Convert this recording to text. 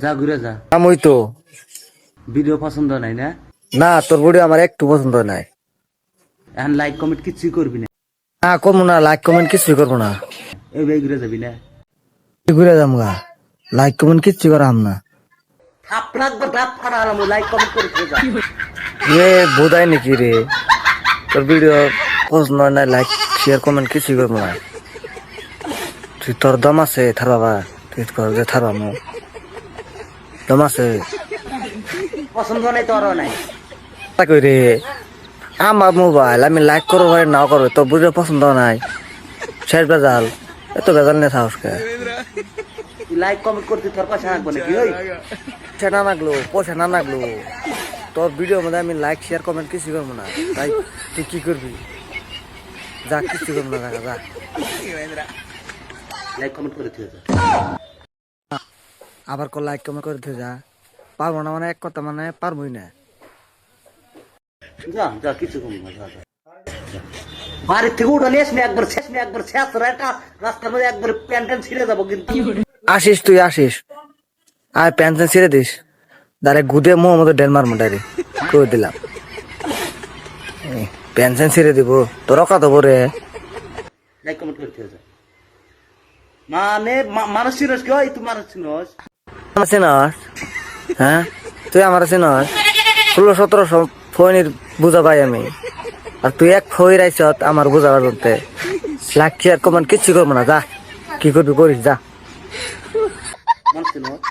যা ঘুরে যা। আমি তো ভিডিও পছন্দ নাই না? না, তোর ভিডিও আমার একটু পছন্দ নাই। এখন লাইক কমেন্ট কিছুই করবি না। না করবো না, লাইক কমেন্ট কিছুই করবো না। এই ভাই ঘুরে যাবি না? ঘুরে যাম গা, লাইক কমেন্ট কিচ্ছু করাম না। থাপড়া একবার দাঁত ফাড়ালাম, লাইক কমেন্ট করে যা। এ বোধাই নাকি রে, তোর ভিডিও পছন্দ নাই, লাইক শেয়ার কমেন্ট কিছুই করবো না। তুই তোর দম আছে থার বাবা, তুই কর যে থার বামু দম আছে। পছন্দ নাই তোর নাই? তা কই রে, আমার মোবাইল আমি লাইক করবো ভাই নাও করবো, তোর ভিডিও পছন্দ নাই, শেষ বেজাল, এত বেজাল নিয়ে সাহস কে? লাইক কমেন্ট করতে তোর পয়সা রাখবো নাকি? ওই পয়সা না লাগলো, পয়সা না লাগলো, তোর ভিডিওর মধ্যে আমি লাইক শেয়ার কমেন্ট কিছু করবো না। তাই তুই কি করবি? যা, কিছু করবো না, যা। লাইক কমেন্ট করে যা। আবার কল লাইক কমেন্ট করে যা। পারবো না মানে এক কথা, মানে পারবোই না। যা যা, কিছু করবো না, যা যা। বাড়ির থেকে উঠালে এসে একবার শেষ রাস্তার মধ্যে একবার প্যান্ট ছিঁড়ে যাবো কিন্তু। আসিস তুই আসিস, আর পেনশন ছেড়ে দিস, দাঁড়ে গুদে মোর মতো ডেনমার মোটারে করে দিলাম। পেনশন ছেড়ে দিব তোর কত বরে। লাইক কমেন্ট করতে যা। মানে মানুষ চিনস কি? ওই তুই মানুষ চিনস? চিনস? হ্যাঁ, তুই আমার চিনস? 16-17 ফোনের বুঝা পাই আমি, আর তুই এক ফই রাইছ আমার বুঝাবার করতে। লাইক শেয়ার কমেন্ট কিচ্ছু করবো না, যা কি করবি করিস যা। মানুষ চিনস?